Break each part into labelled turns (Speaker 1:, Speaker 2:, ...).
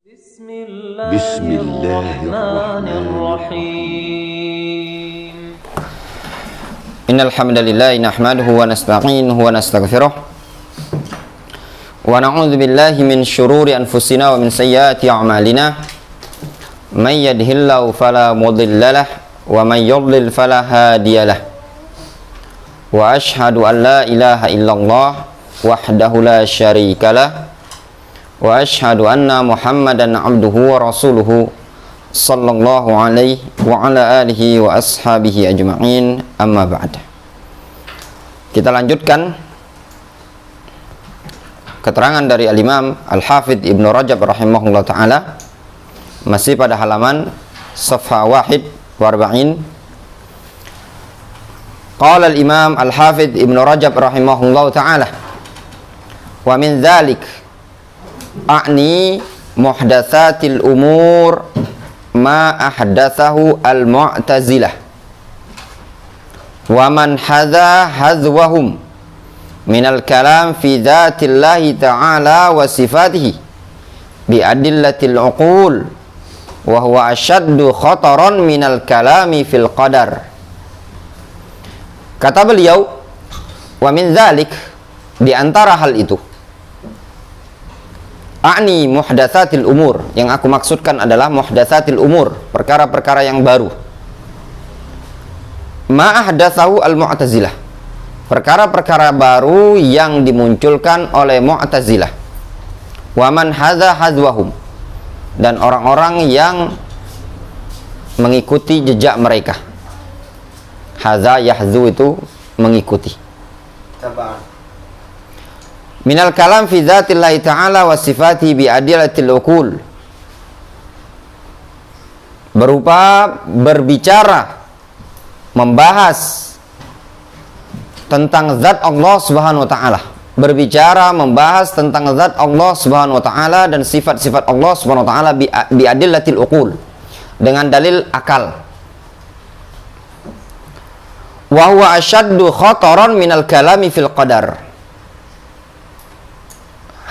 Speaker 1: Bismillahirrahmanirrahim.
Speaker 2: Innal hamdalillah nahmaduhu wa nasta'inuhu wa nastaghfiruh wa na'udzu billahi min shururi anfusina wa min sayyiati a'malina. May yahdihillahu fala mudilla lahu wa may yudlil fala hadiya lahu. Wa asyhadu an la ilaha illallah wahdahu la syarika lahu wa asyhadu anna Muhammadan abduhu wa rasuluhu sallallahu alaihi wa ala alihi wa ashabihi ajma'in, amma ba'd. Kita lanjutkan keterangan dari al-Imam Al-Hafidh Ibnu Rajab rahimahullah ta'ala, masih pada halaman safha wahid warba'in. Qala al-Imam Al-Hafidh Ibnu Rajab rahimahullah ta'ala, wa min dhalik a'ni muhdatsatil umur ma ahdatsahu al-mu'tazilah wa man hadha hadwahum minal kalam fi dzatillahi ta'ala wa sifatihi bi adillatil uqul wa huwa ashaddu khataran minal kalami fil qadar. Kata beliau, wa min dzalik, di antara hal itu, a'ni muhdatsatil umur, yang aku maksudkan adalah muhdatsatil umur, perkara-perkara yang baru. Ma ahdatsahu al-mu'tazilah, perkara-perkara baru yang dimunculkan oleh Mu'tazilah. Wa man hadza hadwahum, dan orang-orang yang mengikuti jejak mereka. Hadza yahzu itu mengikuti. Minal kalam fi dzatillahi ta'ala wa sifatihi bi adillatil uqul, berupa berbicara, membahas tentang zat Allah Subhanahu wa ta'ala, berbicara membahas tentang zat Allah Subhanahu wa ta'ala dan sifat-sifat Allah Subhanahu wa ta'ala bi adillatil uqul, dengan dalil akal. Wa huwa asyaddu khataran minal kalami fil qadar.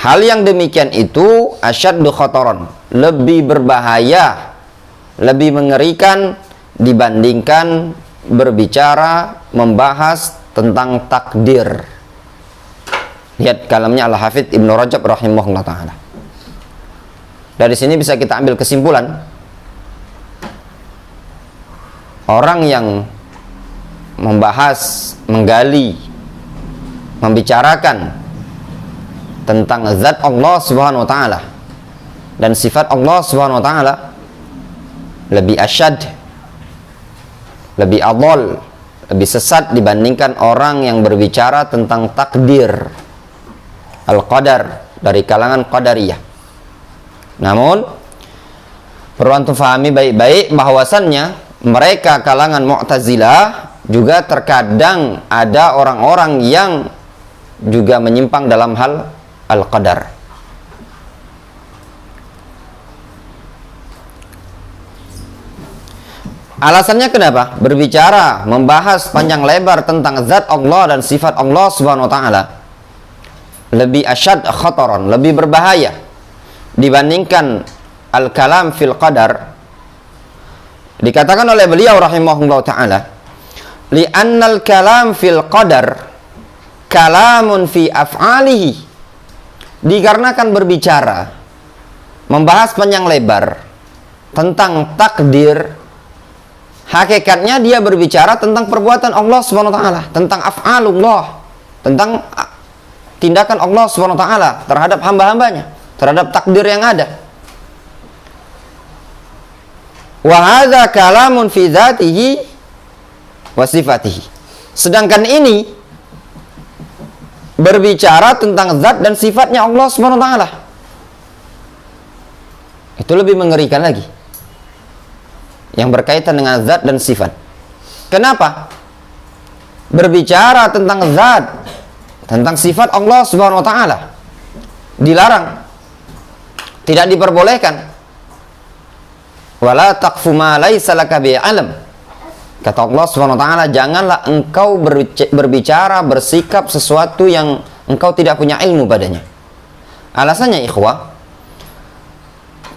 Speaker 2: Hal yang demikian itu asyaddu khataran, lebih berbahaya, lebih mengerikan dibandingkan berbicara, membahas tentang takdir. Lihat kalamnya Al-Hafidh Ibnu Rajab rahimahullah ta'ala. Dari sini bisa kita ambil kesimpulan, orang yang membahas, menggali, membicarakan tentang zat Allah Subhanahu wa ta'ala dan sifat Allah Subhanahu wa ta'ala lebih asyad, lebih adol, lebih sesat dibandingkan orang yang berbicara tentang takdir, al-qadar, dari kalangan qadariyah. Namun perlu antum fahami baik-baik bahwasannya mereka kalangan Mu'tazilah juga terkadang ada orang-orang yang juga menyimpang dalam hal al-qadar. Alasannya kenapa? Berbicara, membahas panjang lebar tentang zat Allah dan sifat Allah Subhanahu wa ta'ala lebih asyad khataran, lebih berbahaya dibandingkan al-kalam fil qadar. Dikatakan oleh beliau rahimahullah ta'ala, li'annal kalam fil qadar kalamun fi af'alihi, dikarenakan berbicara, membahas panjang lebar tentang takdir, hakikatnya dia berbicara tentang perbuatan Allah Subhanahu wa ta'ala, tentang af'alullah, tentang tindakan Allah Subhanahu wa ta'ala terhadap hamba-hambanya, terhadap takdir yang ada. Wa hadza kalamun fi dzatihi wa sifatihi. Sedangkan ini berbicara tentang zat dan sifatnya Allah Subhanahu wa ta'ala. Itu lebih mengerikan lagi, yang berkaitan dengan zat dan sifat. Kenapa? Berbicara tentang zat, tentang sifat Allah Subhanahu wa ta'ala dilarang, tidak diperbolehkan. Wala taqfu ma laisa laka bi ilm. Kata Allah Subhanahu wa ta'ala, janganlah engkau berbicara, bersikap sesuatu yang engkau tidak punya ilmu padanya. Alasannya ikhwah,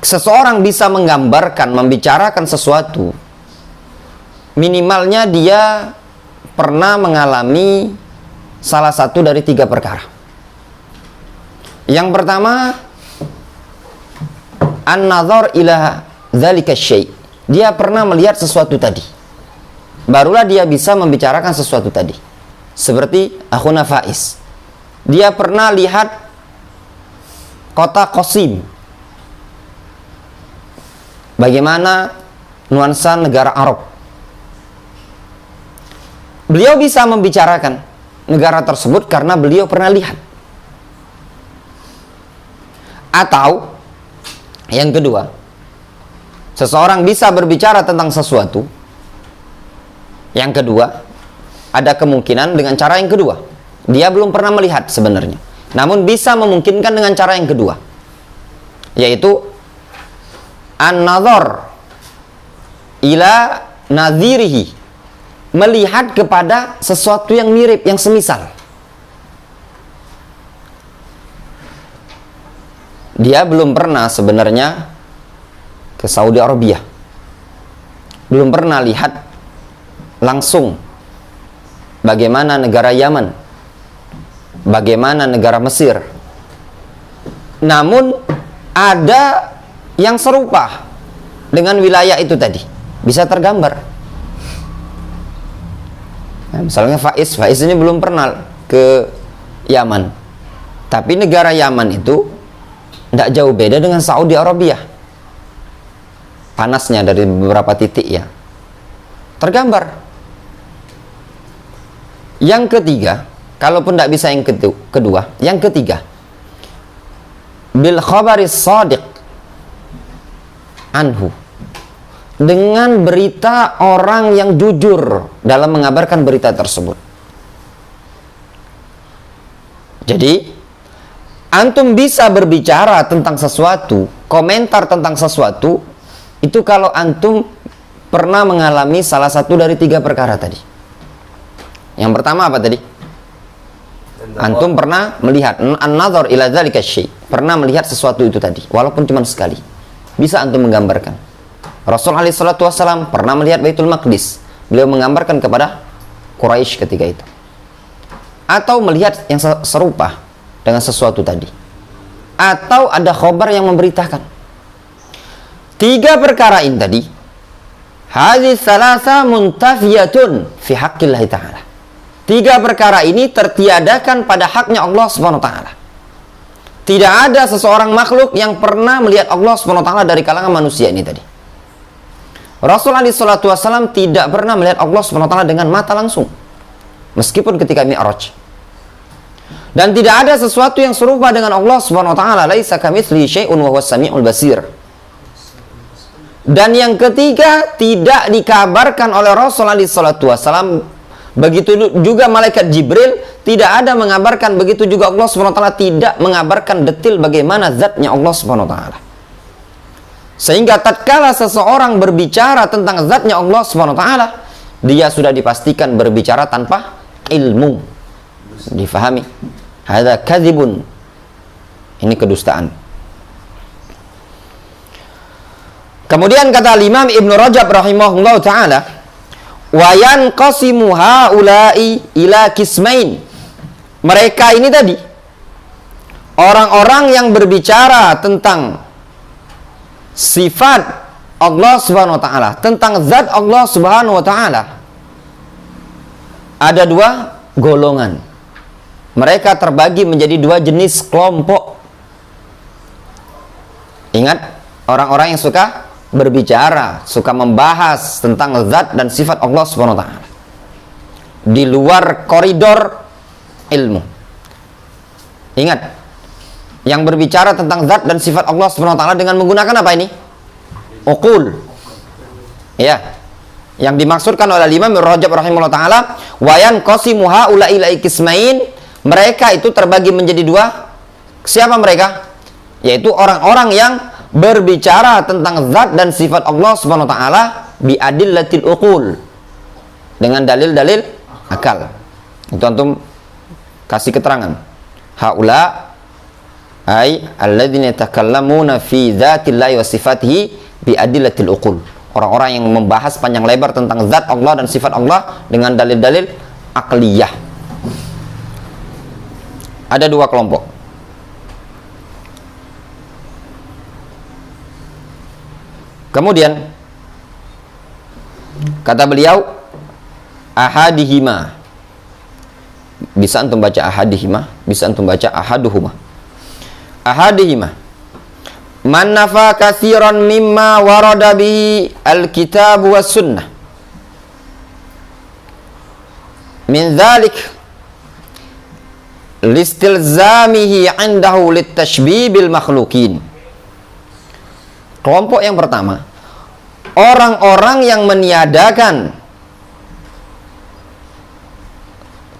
Speaker 2: seseorang bisa menggambarkan, membicarakan sesuatu, minimalnya dia pernah mengalami salah satu dari 3 perkara. Yang pertama, an-nazar ila dzalika syai'. Dia pernah melihat sesuatu tadi. Barulah dia bisa membicarakan sesuatu tadi. Seperti akhuna Faiz. Dia pernah lihat kota Qasim. Bagaimana nuansa negara Arab. Beliau bisa membicarakan negara tersebut karena beliau pernah lihat. Atau yang kedua, seseorang bisa berbicara tentang sesuatu. Yang kedua, ada kemungkinan dengan cara yang kedua. Dia belum pernah melihat sebenarnya, namun bisa memungkinkan dengan cara yang kedua, yaitu an-nazar ila nadhirihi, melihat kepada sesuatu yang mirip, yang semisal. Dia belum pernah sebenarnya ke Saudi Arabia, belum pernah lihat langsung bagaimana negara Yaman, bagaimana negara Mesir. Namun ada yang serupa dengan wilayah itu tadi, bisa tergambar. Nah, misalnya Faiz ini belum pernah ke Yaman, tapi negara Yaman itu tidak jauh beda dengan Saudi Arabia. Panasnya dari beberapa titik ya, tergambar. Yang ketiga, kalaupun tidak bisa yang kedua, yang ketiga, bil khabaris shadiq anhu, dengan berita orang yang jujur dalam mengabarkan berita tersebut. Jadi antum bisa berbicara tentang sesuatu, komentar tentang sesuatu, itu kalau antum pernah mengalami salah satu dari 3 perkara tadi. Yang pertama apa tadi? Antum pernah melihat an-nazar ila dzalika syai', pernah melihat sesuatu itu tadi, walaupun cuma sekali. Bisa antum menggambarkan. Rasul alaihi salatu wassalam pernah melihat Baitul Maqdis. Beliau menggambarkan kepada Quraisy ketika itu. Atau melihat yang serupa dengan sesuatu tadi. Atau ada khabar yang memberitakan. 3 perkara ini tadi, hadhihi salasa muntafiyatun fi haqqillah ta'ala. 3 perkara ini tertiadakan pada haknya Allah Subhanahu wa taala. Tidak ada seseorang makhluk yang pernah melihat Allah Subhanahu wa taala dari kalangan manusia ini tadi. Rasul alaihi salatu wasallam tidak pernah melihat Allah Subhanahu wa taala dengan mata langsung, meskipun ketika Mi'raj. Dan tidak ada sesuatu yang serupa dengan Allah Subhanahu wa taala, laisa kamitslihi syai'un wa huwas samiul basir. Dan yang ketiga, tidak dikabarkan oleh Rasul alaihi salatu wasallam, begitu juga malaikat Jibril tidak ada mengabarkan, begitu juga Allah Subhanahu wa taala tidak mengabarkan detail bagaimana zatnya Allah Subhanahu wa taala. Sehingga tatkala seseorang berbicara tentang zatnya Allah Subhanahu wa taala, dia sudah dipastikan berbicara tanpa ilmu. Difahami? Hadza kadzibun. Ini kedustaan. Kemudian kata Imam Ibnu Rajab rahimahullah taala, wa yanqasimu haula'i ila qismain. Mereka ini tadi orang-orang yang berbicara tentang sifat Allah Subhanahu wa taala, tentang zat Allah Subhanahu wa taala, ada 2 golongan. Mereka terbagi menjadi 2 jenis kelompok. Ingat, orang-orang yang suka berbicara, suka membahas tentang zat dan sifat Allah Subhanahu wa taala di luar koridor ilmu. Ingat, yang berbicara tentang zat dan sifat Allah Subhanahu wa taala dengan menggunakan apa ini? Uqul. Ya. Yang dimaksudkan oleh Imam Rajab rahimahullah taala, wa yanqasimu haula'i ila qismain. Mereka itu terbagi menjadi 2. Siapa mereka? Yaitu orang-orang yang berbicara tentang zat dan sifat Allah Subhanahu wa taala bi adillatil uqul, dengan dalil-dalil akal. Itu antum kasih keterangan. Haula Ai alladzina yatakallamuna fi dzatillahi wa sifatihi bi adillatil uqul. Orang-orang yang membahas panjang lebar tentang zat Allah dan sifat Allah dengan dalil-dalil akliyah. Ada dua kelompok. Kemudian kata beliau, ahadihima. Bisa antum baca ahadihima, bisa antum baca ahaduhuma. Ahadihima. Man nafa katsiran mimma warada bihi alkitab was sunnah. Min dzalik listilzamihi 'indahu litashbibil makhluqin. Kelompok yang pertama, orang-orang yang meniadakan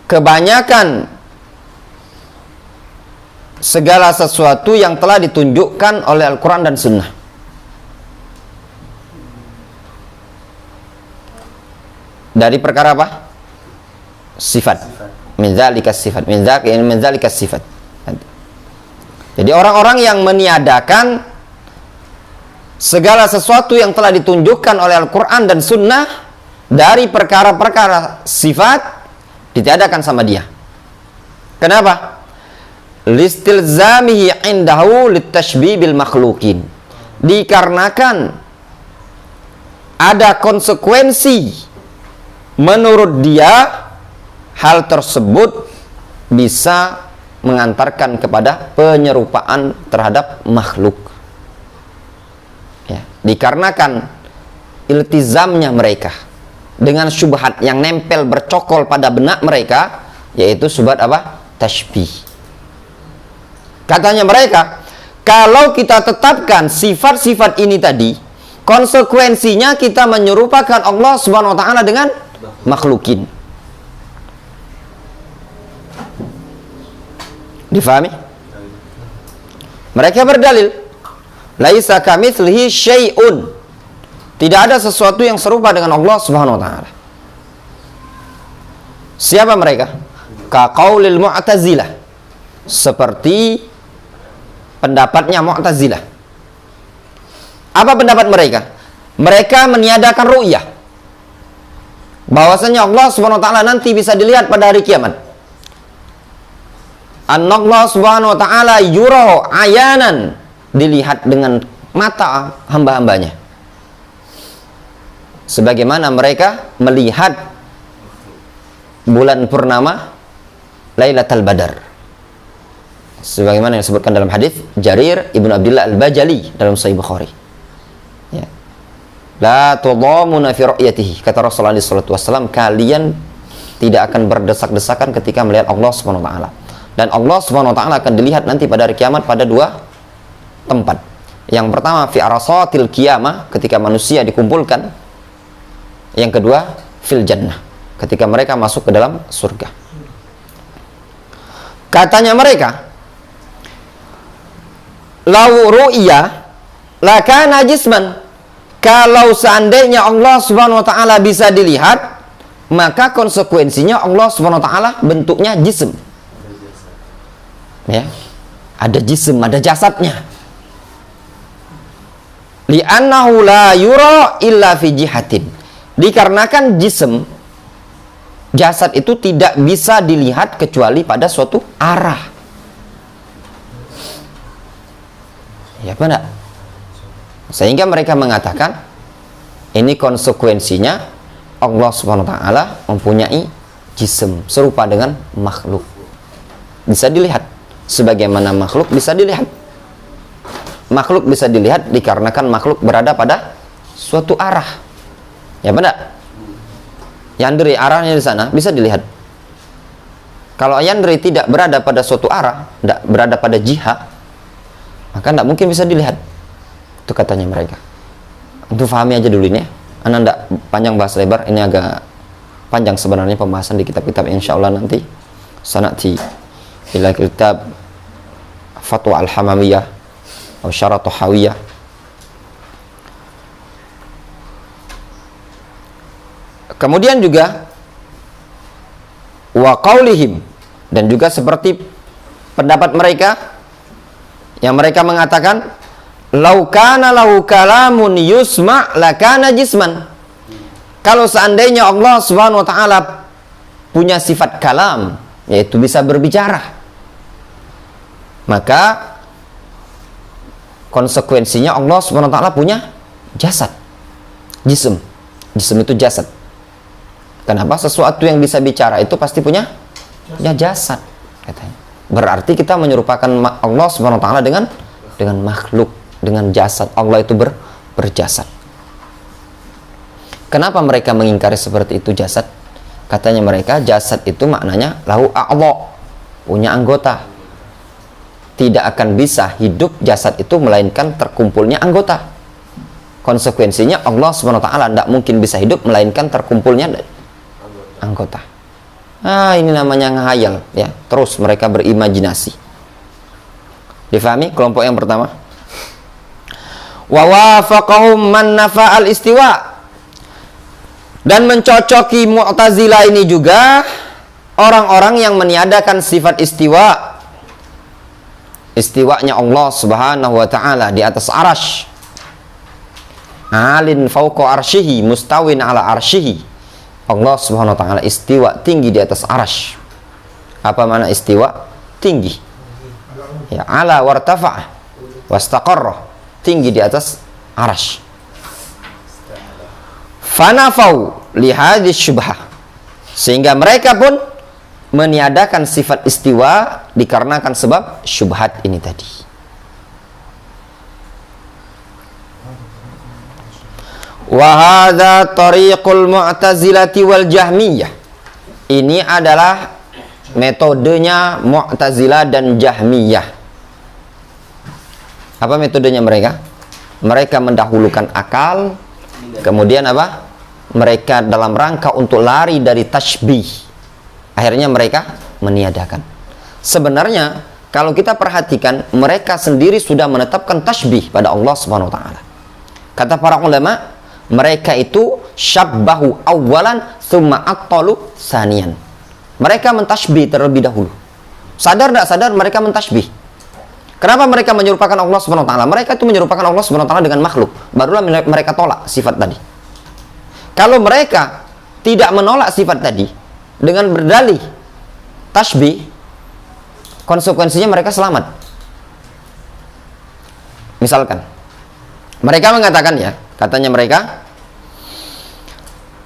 Speaker 2: kebanyakan segala sesuatu yang telah ditunjukkan oleh Al-Quran dan Sunnah. Dari perkara apa? Sifat. Min dzalikas sifat. Min dzalikas sifat. Jadi orang-orang yang meniadakan segala sesuatu yang telah ditunjukkan oleh Al-Quran dan Sunnah dari perkara-perkara sifat ditiadakan sama dia. Kenapa? Listilzamihi indahu litashbibil makhluqin. Dikarenakan ada konsekuensi menurut dia hal tersebut bisa mengantarkan kepada penyerupaan terhadap makhluk. Ya, dikarenakan iltizamnya mereka dengan syubhat yang nempel bercokol pada benak mereka, yaitu syubhat apa? Tashbih. Katanya mereka, kalau kita tetapkan sifat-sifat ini tadi, konsekuensinya kita menyerupakan Allah Subhanahu wa taala dengan makhlukin. Difahami? Mereka berdalil, laisa kamitslihi syai'un. Tidak ada sesuatu yang serupa dengan Allah Subhanahu wa taala. Siapa mereka? Ka qaulil Mu'tazilah. Seperti pendapatnya Mu'tazilah. Apa pendapat mereka? Mereka meniadakan ru'yah, bahwasanya Allah Subhanahu wa taala nanti bisa dilihat pada hari kiamat. Allah Subhanahu wa taala yura ayanan, dilihat dengan mata hamba-hambanya. Sebagaimana mereka melihat bulan purnama Lailatul Badar. Sebagaimana yang disebutkan dalam hadis Jarir Ibnu Abdullah Al-Bajali dalam Sahih Bukhari. Ya. La tudamuna fi ru'yatihi. Kata Rasulullah SAW, kalian tidak akan berdesak-desakan ketika melihat Allah Subhanahu wa taala. Dan Allah Subhanahu wa taala akan dilihat nanti pada hari kiamat pada dua tempat. Yang pertama fi arasatil qiyamah, ketika manusia dikumpulkan. Yang kedua fil jannah, ketika mereka masuk ke dalam surga. Katanya mereka, lau ru'ya lakana jisman. Kalau seandainya Allah Subhanahu wa taala bisa dilihat, maka konsekuensinya Allah Subhanahu wa taala bentuknya jism. Ya. Ada jism, ada jasadnya. Li'annahu la yura illa fi jihatin. Dikarenakan jism, jasad itu tidak bisa dilihat kecuali pada suatu arah. Ya benar. Sehingga mereka mengatakan ini konsekuensinya Allah Subhanahu wa taala mempunyai jism serupa dengan makhluk. Bisa dilihat sebagaimana makhluk bisa dilihat. Makhluk bisa dilihat dikarenakan makhluk berada pada suatu arah. Ya benar. Yandri arahnya di sana bisa dilihat. Kalau Yandri tidak berada pada suatu arah, tidak berada pada jihad, maka tidak mungkin bisa dilihat. Itu katanya mereka. Untuk pahami aja dulu ini ya. Anda tidak panjang bahas lebar. Ini agak panjang sebenarnya pembahasan di kitab-kitab. Insya Allah nanti sanati ila kitab Fatwa Al-Hamawiyah atau Syarah Tahawiyah. Kemudian juga wa qaulihim, dan juga seperti pendapat mereka, Yang mereka mengatakan, "Lau kana lahu kalamun yusma' lakana jisman." Kalau seandainya Allah Subhanahu wa taala punya sifat kalam, yaitu bisa berbicara, maka konsekuensinya Allah Subhanahu wa taala punya jasad. Jism. Jism itu jasad. Kenapa? Sesuatu yang bisa bicara itu pasti punya jasad, katanya. Berarti kita menyerupakan Allah Subhanahu wa taala dengan makhluk, dengan jasad. Allah itu berjasad. Kenapa mereka mengingkari seperti itu jasad? Katanya mereka jasad itu maknanya lahu a'dha, punya anggota. Tidak akan bisa hidup jasad itu melainkan terkumpulnya anggota. Konsekuensinya Allah Subhanahu wa taala tidak mungkin bisa hidup melainkan terkumpulnya anggota. Ini namanya ngehayal, ya. Terus mereka berimajinasi. Difahami kelompok yang pertama? Wa wafaqahum man nafa al-istiwa. Dan mencocoki Mu'tazilah ini juga orang-orang yang meniadakan sifat istiwa. Istiwanya Allah Subhanahu wa taala di atas arasy. Alin fauqa arsyihi, mustawin ala arsyihi. Allah Subhanahu wa taala istiwa, tinggi di atas arasy. Apa makna istiwa? Tinggi. Ya, ala wartafa wastaqarra, tinggi di atas arasy. Fanafau li hadhihi syubhah, sehingga mereka pun meniadakan sifat istiwa dikarenakan sebab syubhat ini tadi. Wa hadza tariqul mu'tazilati wal jahmiyah. Ini adalah metodenya Mu'tazilah dan Jahmiyah. Apa metodenya mereka? Mereka mendahulukan akal, kemudian apa? Mereka dalam rangka untuk lari dari tasbih, akhirnya mereka meniadakan. Sebenarnya kalau kita perhatikan, mereka sendiri sudah menetapkan tasbih pada Allah Subhanahu wa taala. Kata para ulama, mereka itu syabbahu awalan thumma attalu sanian. Mereka mentasbih terlebih dahulu. Sadar tidak sadar mereka mentasbih. Kenapa mereka menyerupakan Allah Subhanahu wa taala? Mereka itu menyerupakan Allah Subhanahu wa taala dengan makhluk. Barulah mereka tolak sifat tadi. Kalau mereka tidak menolak sifat tadi dengan berdalih tasbih, konsekuensinya mereka selamat. Misalkan mereka mengatakan, ya, katanya mereka,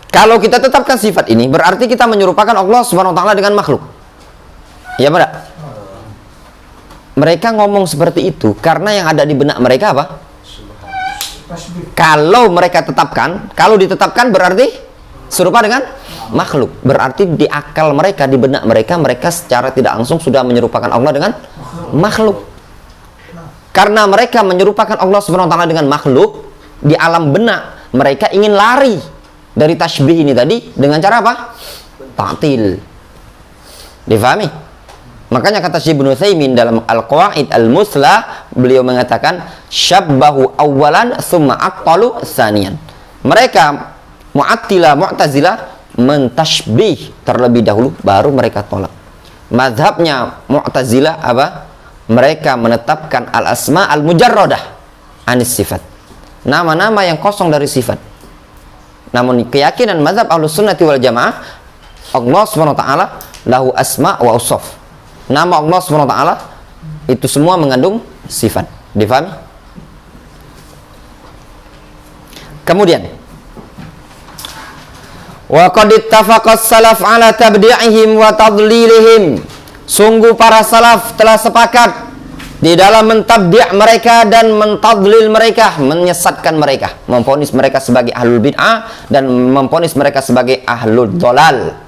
Speaker 2: kalau kita tetapkan sifat ini berarti kita menyerupakan Allah Subhanahu wa taala dengan makhluk. Ya, benar? Mereka ngomong seperti itu karena yang ada di benak mereka apa? Kalau mereka tetapkan, kalau ditetapkan berarti serupa dengan makhluk. Berarti di akal mereka, di benak mereka, mereka secara tidak langsung sudah menyerupakan Allah dengan makhluk. Karena mereka menyerupakan Allah Subhanahu wa taala dengan makhluk, di alam benak mereka ingin lari dari tasbih ini tadi dengan cara apa? Ta'til. Difahami? Makanya kata Syekh Ibnu Utsaimin dalam Al-Qawaid Al-Muslah, beliau mengatakan syabbahu awalan thumma attalu tsaniyan. Mereka Mu'attilah, Mu'tazilah mentasbih terlebih dahulu baru mereka tolak. Mazhabnya Mu'tazilah apa? Mereka menetapkan al-asma al-mujarradah anis sifat. Nama-nama yang kosong dari sifat. Namun keyakinan mazhab Ahlus Sunnati wal Jamaah, Allah Subhanahu wa taala lahu asma wa ausaf. Nama Allah SWT itu semua mengandung sifat. Difahami? Kemudian, wa qad ittafaqas salaf ala tabdi'ihim wa tadlilihim. Sungguh para salaf telah sepakat di dalam mentabdi' mereka dan mentadlil mereka, menyesatkan mereka, memvonis mereka sebagai ahlul bid'ah dan memvonis mereka sebagai ahlul dhalal.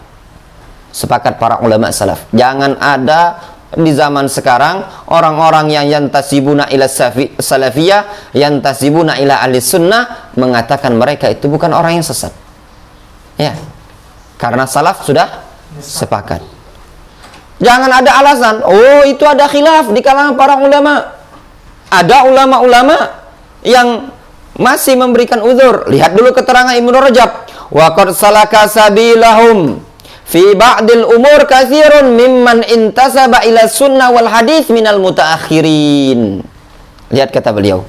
Speaker 2: Sepakat para ulama salaf, jangan ada di zaman sekarang orang-orang yang yantasibuna ila salafiyah, yantasibuna ila ahli sunnah, mengatakan mereka itu bukan orang yang sesat, ya, karena salaf sudah sepakat. Jangan ada alasan, oh itu ada khilaf di kalangan para ulama. Ada ulama-ulama yang masih memberikan uzur. Lihat dulu keterangan Ibnu Rajab, wa qad salaka sabilahum fi ba'dil umur katsirun mimman intasaba ila sunnah wal hadis minal mutaakhirin. Lihat kata beliau,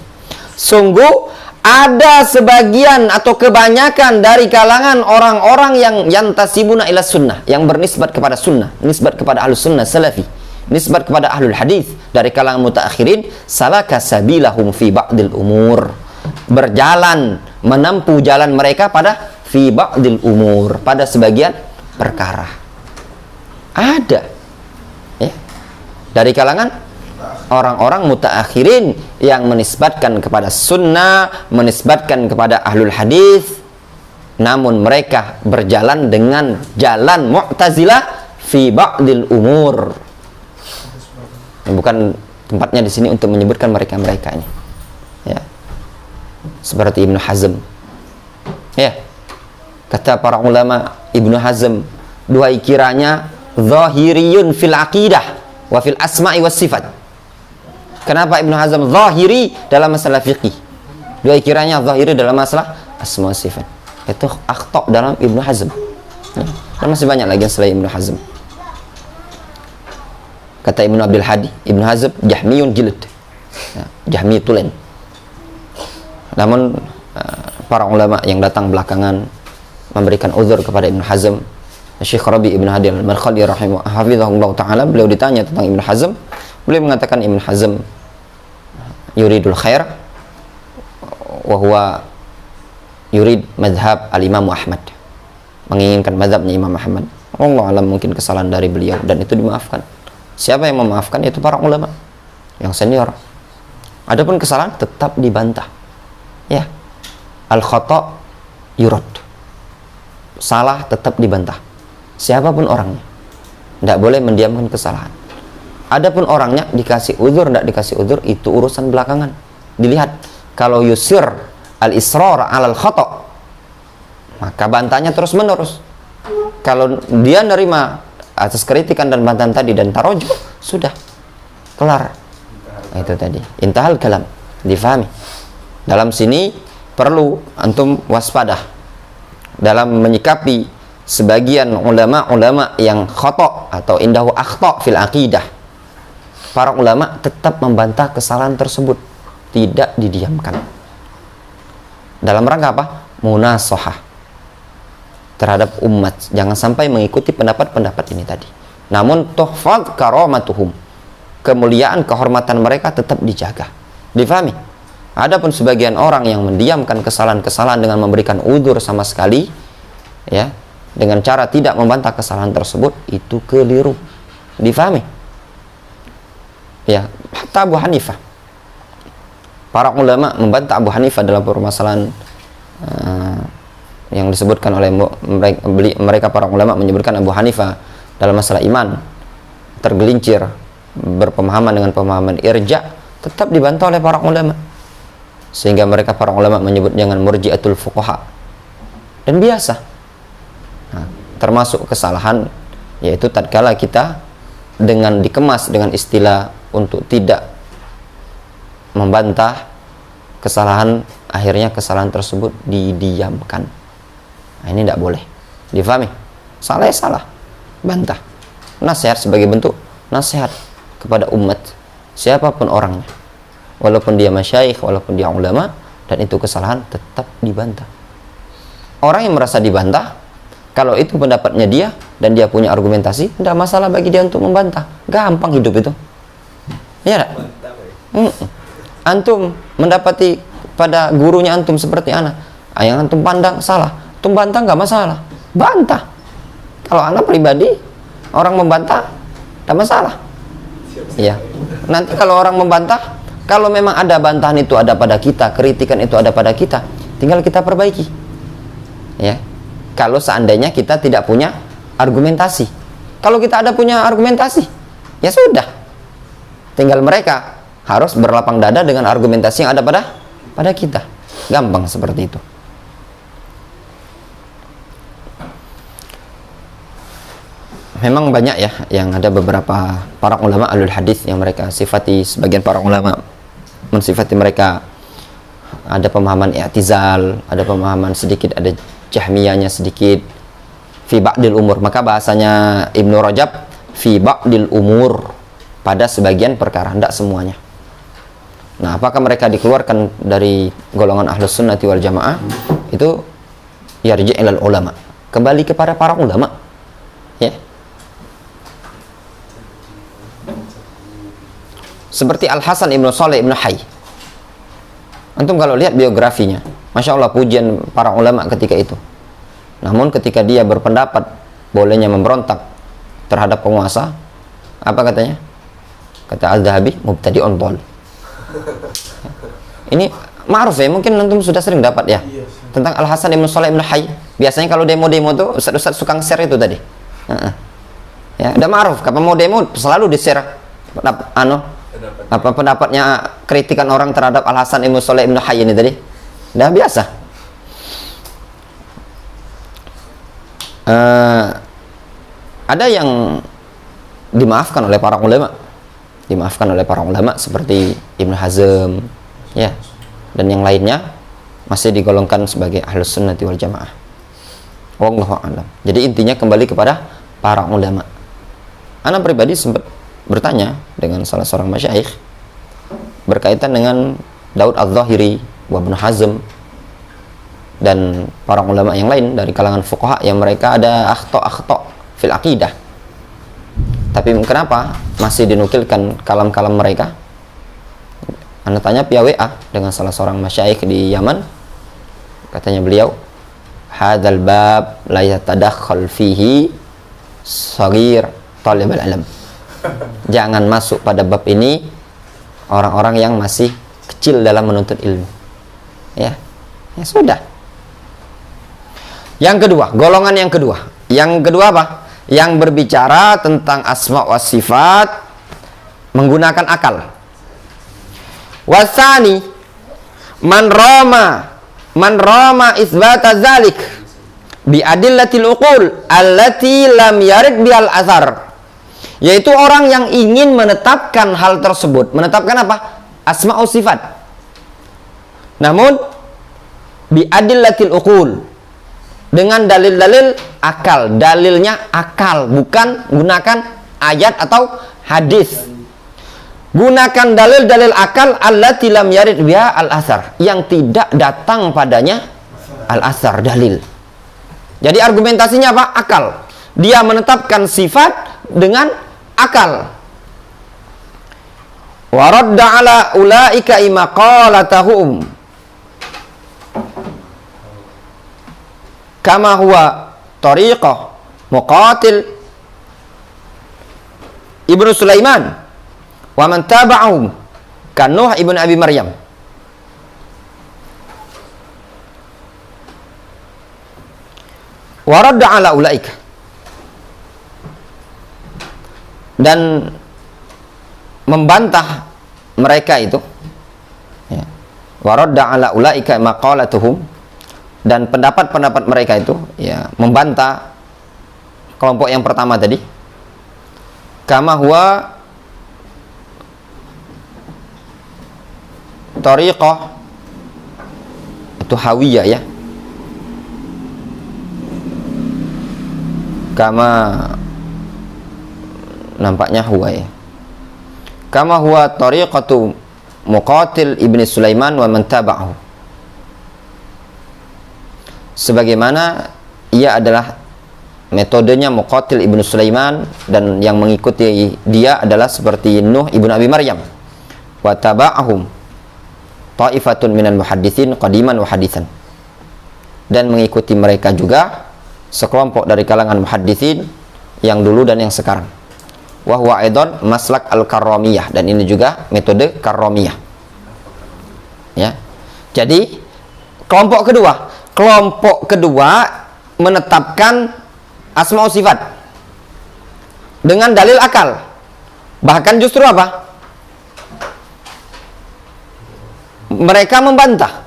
Speaker 2: sungguh ada sebagian atau kebanyakan dari kalangan orang-orang yang yantasibuna ila sunnah, yang bernisbat kepada sunnah, nisbat kepada ahlus sunnah salafi, nisbat kepada ahlul hadis dari kalangan mutaakhirin, salaka sabilahum fi ba'dil umur, berjalan menempuh jalan mereka pada fi ba'dil umur, pada sebagian perkara. Ada ya, dari kalangan orang-orang mutaakhirin yang menisbatkan kepada sunnah, menisbatkan kepada ahlul hadis, namun mereka berjalan dengan jalan Mu'tazilah fi ba'dil umur. Bukan tempatnya di sini untuk menyebutkan mereka-mereka ini. Ya. Seperti Ibnu Hazm. Ya. Kata para ulama Ibnu Hazm, duhai kiranya zahiriyun fil aqidah wa fil asma'i was sifat. Kenapa Ibnu Hazm zahiri dalam masalah fikih? Dua kiranya zahiri dalam masalah asma sifat. Itu akhta dalam Ibnu Hazm. Ya. Dan masih banyak lagi selain Ibnu Hazm. Kata Ibnu Abdul Hadi, Ibnu Hazm jahmiyun jilid. Ya, jahmi tulen. Namun para ulama yang datang belakangan memberikan uzur kepada Ibnu Hazm. Syekh Rabi Ibnu Hadi Al-Madkhali rahimahullah taala, beliau ditanya tentang Ibnu Hazm. Beliau mengatakan Ibnu Hazm yuridul khair wa huwa yurid madhab al-Imam Ahmad, menginginkan madhabnya Imam Ahmad. Allah alam, mungkin kesalahan dari beliau dan itu dimaafkan. Siapa yang memaafkan? Itu para ulama yang senior. Adapun kesalahan tetap dibantah. Ya. Al-khata' yurad. Salah tetap dibantah. Siapapun orangnya. Tidak boleh mendiamkan kesalahan. Adapun orangnya dikasih uzur, tidak dikasih uzur, itu urusan belakangan. Dilihat, kalau yusir al-israr alal khata', maka bantahnya terus menerus. Kalau dia nerima atas kritikan dan bantahan tadi dan tarojuh, sudah kelar. Itu tadi intahal kalam, difahami. Dalam sini perlu antum waspada dalam menyikapi sebagian ulama-ulama yang khata' atau indahu akhta' fil aqidah. Para ulama tetap membantah kesalahan tersebut, tidak didiamkan. Dalam rangka apa? Munasahah terhadap umat, jangan sampai mengikuti pendapat-pendapat ini tadi. Namun tuhfad karamatuhum, kemuliaan kehormatan mereka tetap dijaga. Difahami? Adapun sebagian orang yang mendiamkan kesalahan-kesalahan dengan memberikan udzur sama sekali, ya, dengan cara tidak membantah kesalahan tersebut, itu keliru. Difahami? Ya, hatta Abu Hanifah. Para ulama membantah Abu Hanifah dalam permasalahan yang disebutkan oleh mereka para ulama, menyebutkan Abu Hanifah dalam masalah iman tergelincir berpemahaman dengan pemahaman irja, tetap dibantah oleh para ulama, sehingga mereka para ulama menyebut dengan murji'atul fuqaha. Dan biasa, nah, termasuk kesalahan yaitu tatkala kita dengan dikemas dengan istilah untuk tidak membantah kesalahan, akhirnya kesalahan tersebut didiamkan. Nah, ini tidak boleh. Difahami? Salah ya salah, bantah. Nasihat sebagai bentuk nasihat kepada umat, siapapun orangnya, walaupun dia masyayikh, walaupun dia ulama, dan itu kesalahan tetap dibantah. Orang yang merasa dibantah, kalau itu pendapatnya dia dan dia punya argumentasi, tidak masalah bagi dia untuk membantah. Gampang hidup itu. Iya tak? Antum mendapati pada gurunya antum seperti anak, yang antum pandang salah, antum bantah nggak masalah, bantah. Kalau anak pribadi, orang membantah, tidak masalah. Iya. Nanti kalau orang membantah, kalau memang ada bantahan itu ada pada kita, kritikan itu ada pada kita, tinggal kita perbaiki. Ya. Kalau seandainya kita tidak punya argumentasi, kalau kita ada punya argumentasi, ya sudah. Tinggal mereka harus berlapang dada dengan argumentasi yang ada pada kita. Gampang seperti itu. Memang banyak ya, yang ada beberapa para ulama alul hadis yang mereka sifati, sebagian para ulama mensifati mereka ada pemahaman i'tizal, ada pemahaman sedikit, ada jahmiyahnya sedikit, fi ba'dil umur. Maka bahasanya Ibnu Rajab fi ba'dil umur, pada sebagian perkara, tidak semuanya. Nah, apakah mereka dikeluarkan dari golongan ahlus sunnati wal jamaah? Itu yarji' ilal ulama, kembali kepada para ulama, ya. Seperti Al-Hasan ibnu Saleh ibnu Hayy, antum kalau lihat biografinya, Masya Allah, pujian para ulama ketika itu. Namun ketika dia berpendapat bolehnya memberontak terhadap penguasa, apa katanya? Kata Al-Dhahabi, mubtadi'un dhal. Ini ma'ruf ya, mungkin antum sudah sering dapat ya, tentang Al-Hasan ibnu Saleh ibnu Hayy. Biasanya kalau demo-demo tuh ustaz-ustaz suka share itu tadi. Ya, udah ma'ruf, kapan mau demo selalu di-share pendapatnya, kritikan orang terhadap Al-Hasan ibnu Saleh ibnu Hayy ini tadi. Udah biasa. Ada yang dimaafkan oleh para ulama, seperti Ibnu Hazm, ya, dan yang lainnya masih digolongkan sebagai ahlus sunnati wal jamaah. Wallahu a'lam. Jadi intinya kembali kepada para ulama. Ana pribadi sempat bertanya dengan salah seorang masyayikh berkaitan dengan Daud Az-Zahiri, Ibnu Hazm, dan para ulama yang lain dari kalangan fuqaha yang mereka ada akhta' fil aqidah. Tapi kenapa masih dinukilkan kalam-kalam mereka? Anda tanya via WA dengan salah seorang masyayikh di Yaman. Katanya beliau, hadzal bab la yatadakhal fihi shaghir talib al-ilm. Jangan masuk pada bab ini orang-orang yang masih kecil dalam menuntut ilmu. Ya. Ya sudah. Yang kedua, golongan yang kedua. Yang kedua apa? Yang berbicara tentang asma wa sifat menggunakan akal. Wasani man rama isbata zalik bi adillatil uqul allati lam yarid bial azhar. Yaitu orang yang ingin menetapkan hal tersebut. Menetapkan apa? Asma wa sifat. Namun bi adillatil uqul, dengan dalil-dalil akal. Dalilnya akal, bukan gunakan ayat atau hadis. Gunakan dalil-dalil akal allati lam yarid biha al-athar, yang tidak datang padanya al-athar, dalil. Jadi argumentasinya apa? Akal. Dia menetapkan sifat dengan akal. Wa radda ala ulaika imaqalatahum kama huwa tariqah Muqatil Ibnu Sulaiman wa man taba'ahum kan Nuh ibn Abi Maryam. Wa radda ala ulaika, dan membantah mereka itu, ya. Wa radda ala ulaika maqalatuhum, dan pendapat-pendapat mereka itu, ya, membantah kelompok yang pertama tadi. Kama huwa tariqah, itu hawiyah, ya. Kama, nampaknya huwa, ya. Kama huwa tariqatu Muqatil ibni Sulaiman wa man taba'ahu, sebagaimana ia adalah metodenya Muqatil ibnu Sulaiman, dan yang mengikuti dia adalah seperti Nuh ibnu Abi Maryam. Wa taba'ahum ta'ifatun minal muhadditsin qadiman wa haditsan, dan mengikuti mereka juga sekelompok dari kalangan muhadditsin yang dulu dan yang sekarang. Wa huwa aidan maslak al-karramiyah, dan ini juga metode karramiyah, ya. Jadi kelompok kedua menetapkan asma wa sifat dengan dalil akal. Bahkan justru apa? Mereka membantah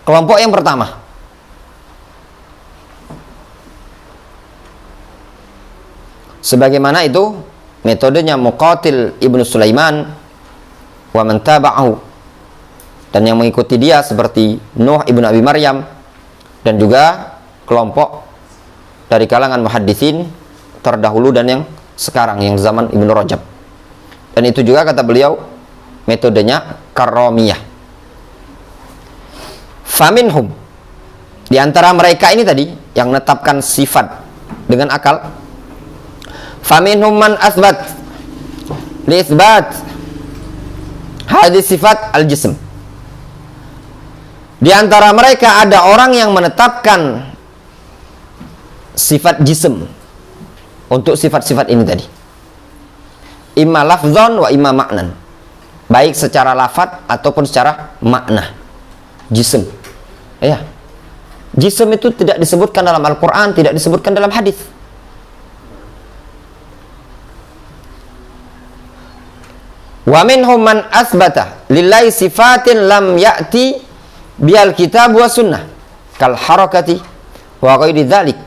Speaker 2: kelompok yang pertama. Sebagaimana itu metodenya Muqatil ibnu Sulaiman wa man taba'ahu, dan yang mengikuti dia seperti Nuh ibnu Abi Maryam, dan juga kelompok dari kalangan muhadditsin terdahulu dan yang sekarang, yang zaman Ibnu Rajab. Dan itu juga kata beliau metodenya karomiyah. Faminhum, di antara mereka ini tadi yang menetapkan sifat dengan akal. Faminhum man asbat li isbat hadis sifat al-jism. Di antara mereka ada orang yang menetapkan sifat jism untuk sifat-sifat ini tadi. Imma lafzon wa imma maknan, baik secara lafad ataupun secara makna. Jism, ya, jism itu tidak disebutkan dalam Al-Quran, tidak disebutkan dalam hadis. Wa minhum man asbata lillahi sifatin lam ya'ti bial kitab wa sunnah kal harakati wa ghairi dzalik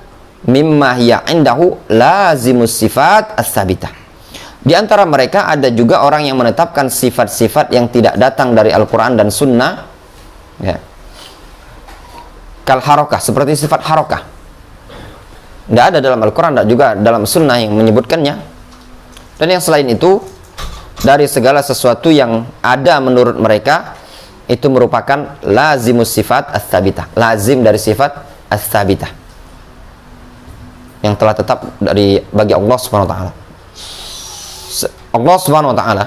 Speaker 2: mimma hiya indahu lazimus sifat as-sabitah. Di antara mereka ada juga orang yang menetapkan sifat-sifat yang tidak datang dari Al-Quran dan Sunnah, ya. Kal harokah, seperti sifat harokah, tidak ada dalam Al-Quran dan juga dalam Sunnah yang menyebutkannya. Dan yang selain itu, dari segala sesuatu yang ada menurut mereka, itu merupakan lazimus sifat as-sabitah, lazim dari sifat as-sabitah yang telah tetap bagi Allah Subhanahu wa taala. Allah Subhanahu wa taala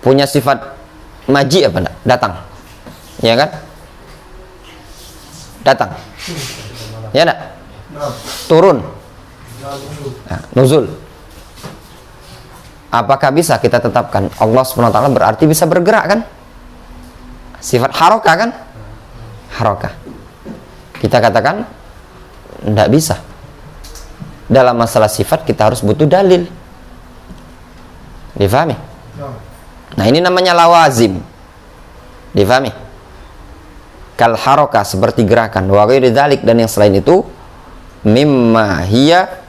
Speaker 2: punya sifat maji apa enggak? Datang. Ya kan? Datang. Ya enggak? Turun. Nah, nuzul. Apakah bisa kita tetapkan Allah Subhanahu wa taala berarti bisa bergerak kan? Sifat harokah kan? Harokah. Kita katakan enggak bisa. Dalam masalah sifat kita harus butuh dalil. Difahami? Nah, ini namanya lawazim. Difahami? Kal harokah, seperti gerakan, wa ghairi dzalik, dan yang selain itu, mimma hiya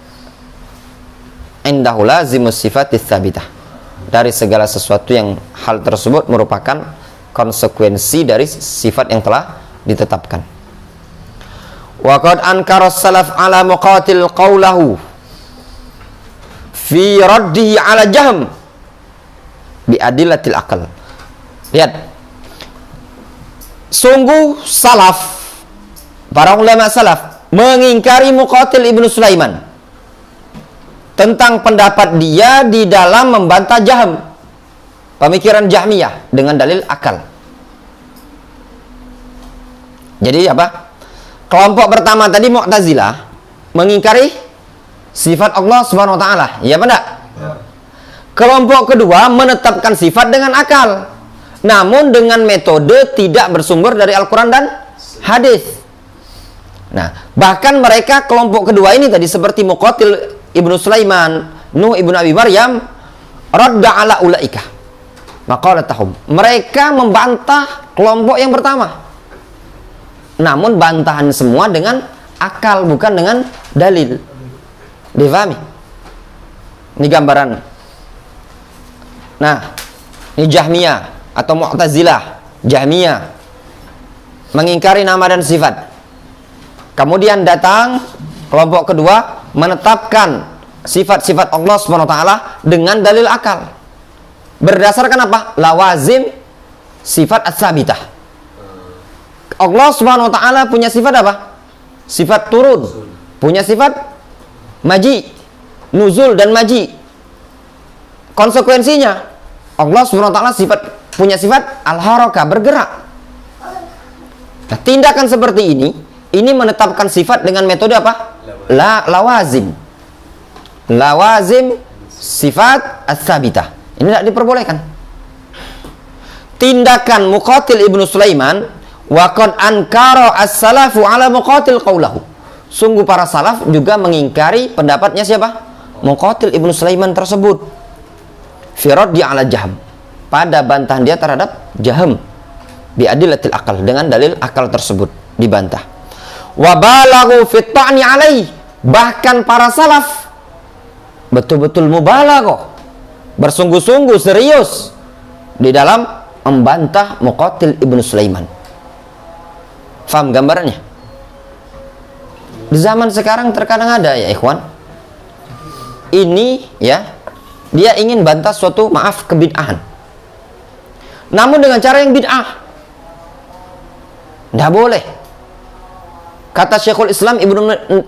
Speaker 2: indahu lazimus sifatis tsabitah, dari segala sesuatu yang hal tersebut merupakan konsekuensi dari sifat yang telah ditetapkan. Wa qad ankara salaf ala muqatil qawlahu fi raddihi ala jahm bi adillatil aql. Lihat, sungguh salaf, para ulama salaf mengingkari Muqatil ibnu Sulaiman tentang pendapat dia di dalam membantah Jahm, pemikiran Jahmiyah, dengan dalil akal. Jadi apa? Kelompok pertama tadi Mu'tazilah mengingkari sifat Allah Subhanahu wa taala, ya apa enggak? Ya. Kelompok kedua menetapkan sifat dengan akal, namun dengan metode tidak bersumber dari Al-Quran dan hadis. Nah, bahkan mereka kelompok kedua ini tadi seperti Muqatil ibnu Sulaiman, Nuh ibnu Abi Maryam, radda ala ulaika maqalatahum, mereka membantah kelompok yang pertama. Namun bantahan semua dengan akal, bukan dengan dalil. Difahami? Ini gambaran. Nah, ini Jahmiyah atau Mu'tazilah. Jahmiyah mengingkari nama dan sifat. Kemudian datang kelompok kedua menetapkan sifat-sifat Allah SWT dengan dalil akal. Berdasarkan apa? Lawazim sifat as-sabitah. Allah Subhanahu wa taala punya sifat apa? Sifat turun, punya sifat maji, nuzul dan maji. Konsekuensinya Allah Subhanahu wa taala punya sifat al-harakah, bergerak. Nah, tindakan seperti ini menetapkan sifat dengan metode apa? Lawazim. Lawazim sifat as-sabitah. Ini tidak diperbolehkan. Tindakan Muqatil ibnu Sulaiman, wa qad ankara as-salafu ala Muqatil qaulahu. Sungguh para salaf juga mengingkari pendapatnya siapa? Muqatil ibnu Sulaiman tersebut. Fi raddi ala Jahm, pada bantahan dia terhadap Jahm bi adillatil aqal, dengan dalil akal tersebut dibantah. Wa balaghu fi ta'ni alaihi, bahkan para salaf betul-betul mubalaghah, bersungguh-sungguh serius di dalam membantah Muqatil ibnu Sulaiman. Faham gambarannya? Di zaman sekarang terkadang ada ya ikhwan, ini ya Dia ingin bantah suatu, maaf, kebid'ahan. Namun dengan cara yang bid'ah. Tidak boleh. Kata Syekhul Islam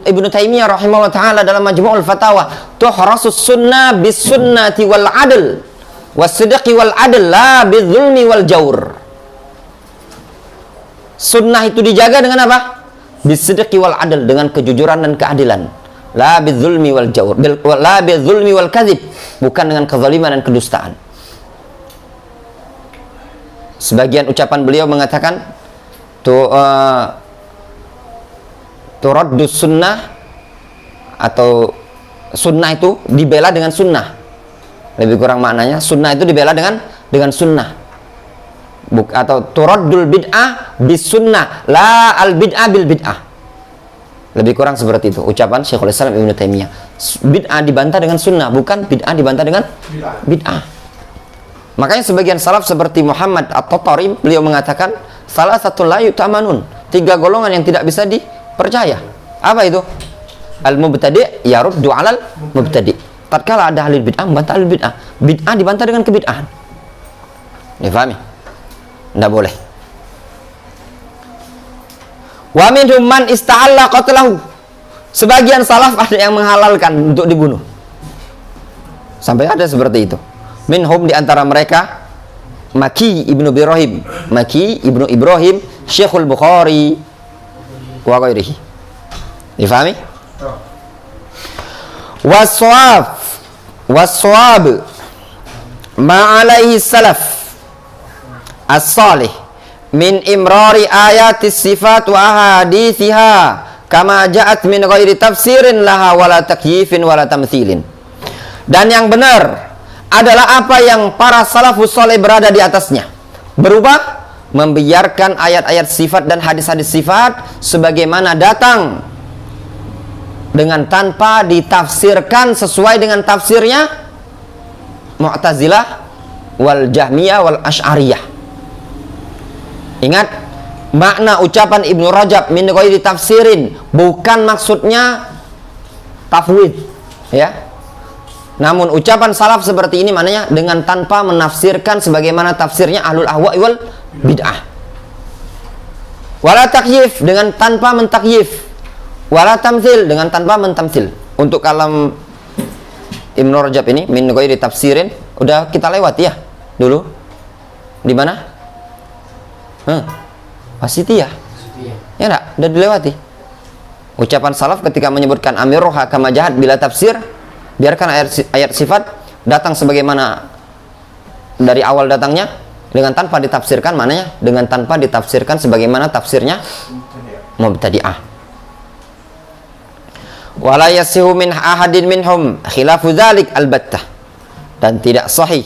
Speaker 2: Ibnu Taimiyah rahimahullah ta'ala dalam Majmu'ul Fatawa, tuhrasus sunnah bis sunnati wal adl was sidqi wal adl la bil zulmi wal jawr. Sunnah itu dijaga dengan apa? Bis sidqi wal adl, dengan kejujuran dan keadilan. La bil zulmi wal jawr, la bil zulmi wal kadzib, bukan dengan kezaliman dan kedustaan. Sebagian ucapan beliau mengatakan turaddus sunnah, atau sunnah itu dibela dengan sunnah. Lebih kurang maknanya sunnah itu dibela dengan sunnah. Atau turaddul bid'ah bis sunnah la al bid'ah bil bid'ah. Lebih kurang seperti itu ucapan Syekhul Islam Ibnu Taimiyah. Bid'ah dibantah dengan sunnah, bukan bid'ah dibantah dengan bid'ah. Makanya sebagian salaf seperti Muhammad At-Tatari, beliau mengatakan salah satu la yutamanun, 3 golongan yang tidak bisa dipercaya. Apa itu? Al-mubtadi' yaruddu 'alal mubtadi'. Tatkala ada ahli bid'ah membantah ahli bid'ah, bid'ah dibantah dengan kebid'ahan. Difahami? Tidak boleh. Wa minhum man ista'alla qatlahu. Sebagian salaf ada yang menghalalkan untuk dibunuh. Sampai ada seperti itu. Minhum, di antara mereka Maki ibnu Ibrahim, Maki ibnu Ibrahim, Syekhul Bukhari wa ghairihi. Difahami? Waswab ma alaihi salaf as-salih min imrari ayatis sifat wa ahadithiha kama ja'at min ghairi tafsirin laha wala takyifin wala tamthilin. Dan yang benar adalah apa yang para salafus saleh berada di atasnya, berupa membiarkan ayat-ayat sifat dan hadis-hadis sifat sebagaimana datang, dengan tanpa ditafsirkan sesuai dengan tafsirnya Mu'tazilah wal Jahmiyah wal Asy'ariyah. Ingat, makna ucapan Ibnu Rajab min ghairi tafsirin bukan maksudnya tafwid, ya. Namun ucapan salaf seperti ini maknanya dengan tanpa menafsirkan sebagaimana tafsirnya ahlul ahwa wal bid'ah. Wala takyif, dengan tanpa mentakyif. Wala tamthil, dengan tanpa mentamthil. Untuk kalam Ibnu Rajab ini min ghairi tafsirin udah kita lewat ya dulu. Di mana? Wasitiyah. Ya enggak? Udah dilewati. Ucapan salaf ketika menyebutkan amiruha kama jahat bila tafsir, biarkan ayat sifat datang sebagaimana dari awal datangnya, dengan tanpa ditafsirkan, maknanya dengan tanpa ditafsirkan sebagaimana tafsirnya mubtadi'ah. Wala yasihu min ahadin minhum khilafu dzalik albattah. Dan tidak sahih,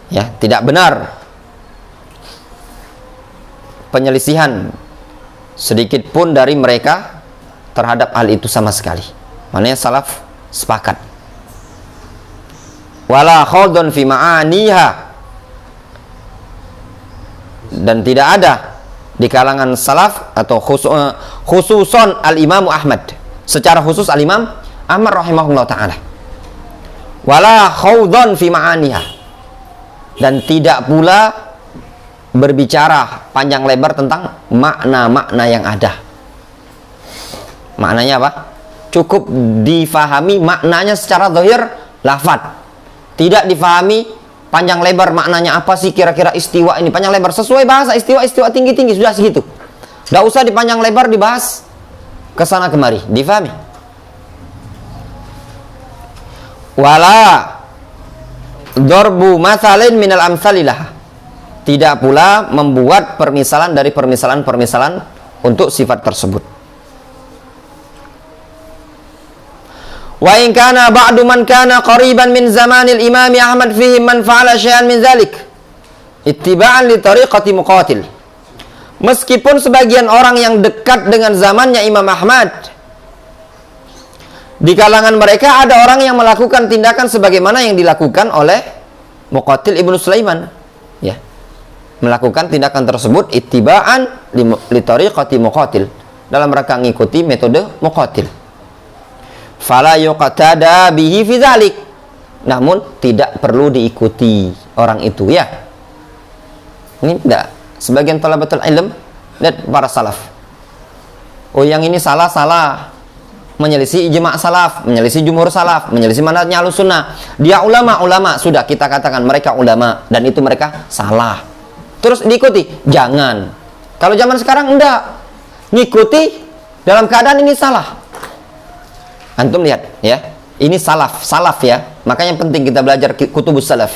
Speaker 2: ya, tidak benar penyelisihan sedikit pun dari mereka terhadap hal itu sama sekali. Maknanya salaf sepakat. Wala khawdun fi ma'aniha, dan tidak ada di kalangan salaf atau khususon al-Imam Ahmad, secara khusus al-Imam Ahmad rahimahullah ta'ala, wala khawdun fi ma'aniha, dan tidak pula berbicara panjang lebar tentang makna-makna yang ada. Maknanya apa? Cukup difahami maknanya secara zahir lafaz, tidak difahami panjang lebar maknanya apa sih kira-kira istiwa ini, panjang lebar sesuai bahasa istiwa tinggi-tinggi, sudah segitu. Nggak usah dipanjang lebar dibahas kesana kemari, difahami. Wala darbu mathalin minal amsalilah, tidak pula membuat permisalan dari permisalan-permisalan untuk sifat tersebut. Wa in kana ba'du man kana qariban min zamanil Imam Ahmad fihi man fa'ala syai'an min dzalik ittiba'an li tariqati muqatil. Meskipun sebagian orang yang dekat dengan zamannya Imam Ahmad, di kalangan mereka ada orang yang melakukan tindakan sebagaimana yang dilakukan oleh Muqatil Ibnu Sulaiman, ya, melakukan tindakan tersebut ittiba'an li tariqati muqatil, dalam rangka mengikuti metode Muqatil. Fala yuqtada bihi fi dzalik, namun tidak perlu diikuti orang itu, ya. Ini tidak. Sebagian talabatul ilm dan para salaf, oh yang ini salah, menyelisih ijma' salaf, menyelisih jumhur salaf, menyelisih manhajnya Ahlussunnah. Dia ulama, sudah kita katakan mereka ulama dan itu mereka salah. Terus diikuti? Jangan. Kalau zaman sekarang enggak. Ngikuti dalam keadaan ini salah. Antum lihat ya. Ini salaf ya. Makanya penting kita belajar kutubus salaf.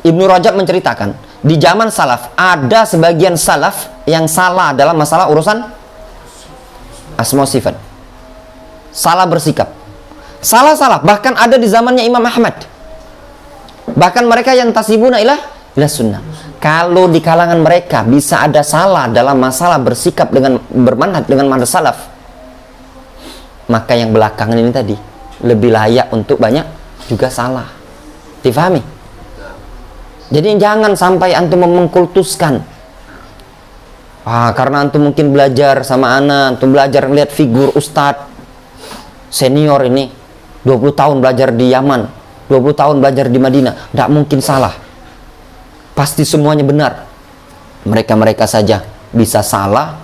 Speaker 2: Ibnu Rajab menceritakan, di zaman salaf ada sebagian salaf yang salah dalam masalah urusan asma sifat. Salah bersikap. Salah. Bahkan ada di zamannya Imam Ahmad. Bahkan mereka yang tasibuna ila sunnah. Kalau di kalangan mereka bisa ada salah dalam masalah bersikap dengan bermanhaj dengan manhaj salaf, maka yang belakangan ini tadi lebih layak untuk banyak juga salah. Difahami? Jadi jangan sampai antum mengkultuskan. Karena antum mungkin belajar sama antum belajar melihat figur ustadz senior ini 20 tahun belajar di Yaman, 20 tahun belajar di Madinah, tidak mungkin salah. Pasti semuanya benar. Mereka saja bisa salah,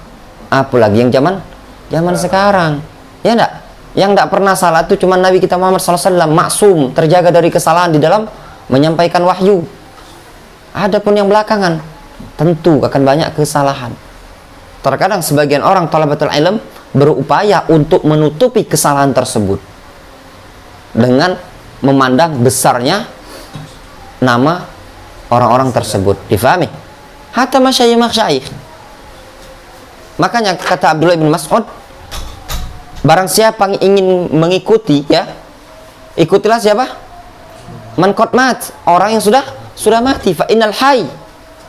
Speaker 2: apalagi yang zaman sekarang. Ya enggak? Yang tidak pernah salah itu cuma Nabi kita Muhammad SAW, maksum, terjaga dari kesalahan di dalam menyampaikan wahyu. Adapun yang belakangan tentu akan banyak kesalahan. Terkadang sebagian orang thalabatul ilm berupaya untuk menutupi kesalahan tersebut dengan memandang besarnya nama orang-orang tersebut. Difahami? Hatta masyayikh. Makanya kata Abdullah bin Mas'ud, barang siapa yang ingin mengikuti, ya, ikutilah siapa? Man qad mat, orang yang sudah mati. Fa innal hayy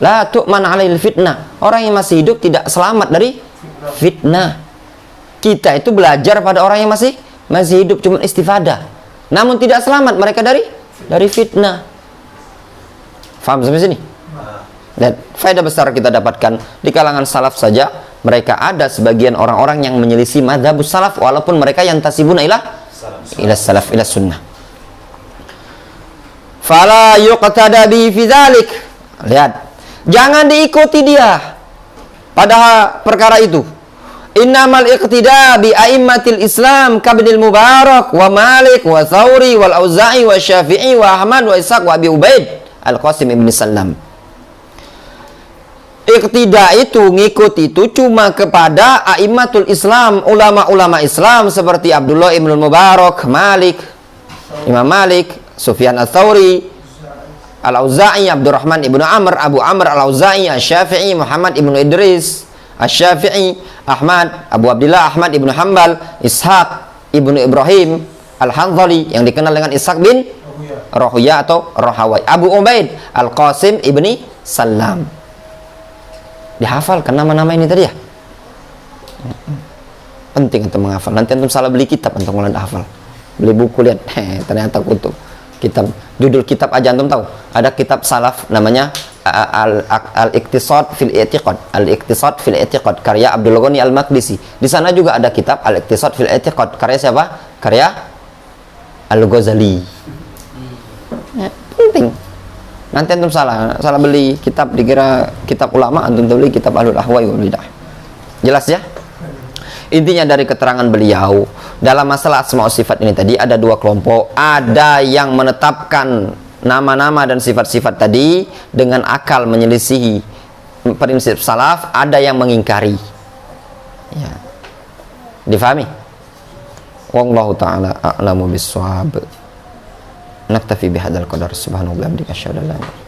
Speaker 2: la tu'man 'alail fitnah. Orang yang masih hidup tidak selamat dari fitnah. Kita itu belajar pada orang yang masih hidup, cuma istifadah. Namun tidak selamat mereka dari fitnah. Faham sampai sini? Dan faedah besar kita dapatkan di kalangan salaf saja, mereka ada sebagian orang-orang yang menyelisih mazhabus salaf walaupun mereka yang tasibuna ila salaf ila sunnah. Fala yuqtada bi fi dzalik. Lihat, jangan diikuti dia pada perkara itu. Innamal iqtida bi a'immatil Islam kabnil Mubarak wa Malik wa Tsauri wal Auza'i wa Syafi'i wa Ahmad wa Ishaq wa Abi Ubaid Al-Qasim ibn Sallam. Iqtida itu, ngikut itu cuma kepada a'immatul Islam, ulama-ulama Islam seperti Abdullah ibn Mubarak, Malik, Imam Malik, Sufyan Ats-Tsauri, Al-Auza'i, Abdurrahman ibn Amr, Abu Amr Al-Auza'i, Asy-Syafi'i, Muhammad ibn Idris Asy-Syafi'i, Ahmad, Abu Abdullah Ahmad ibn Hanbal, Ishaq ibn Ibrahim Al-Hanzali yang dikenal dengan Ishaq bin Rahuya atau Rahawai, Abu Ubaid Al-Qasim ibni Sallam. Dihafalkan nama-nama ini tadi ya. Penting untuk menghafal. Nanti antum salah beli kitab antum mulai hafal. Beli buku lihat, ternyata kutub. Kitab, judul kitab aja antum tahu. Ada kitab salaf namanya Al-Iqtisad fil I'tiqad. Al-Iqtisad fil I'tiqad karya Abdul Ghani Al-Maqdisi. Di sana juga ada kitab Al-Iqtisad fil I'tiqad karya siapa? Karya Al-Ghazali. Penting. Nanti antum salah beli kitab dikira kitab ulama, antum beli kitab Ahlul Ahwa'i wal Bidah. Jelas ya? Intinya dari keterangan beliau dalam masalah asma sifat ini tadi ada dua kelompok. Ada yang menetapkan nama-nama dan sifat-sifat tadi dengan akal menyelisihi prinsip salaf, ada yang mengingkari. Ya. Difahami? Wallahu ta'ala a'lamu bis-shawab. Naktafi bihadzal qadar. Subhanallahi wa bihamdihi asyhadu an la ilaha illa anta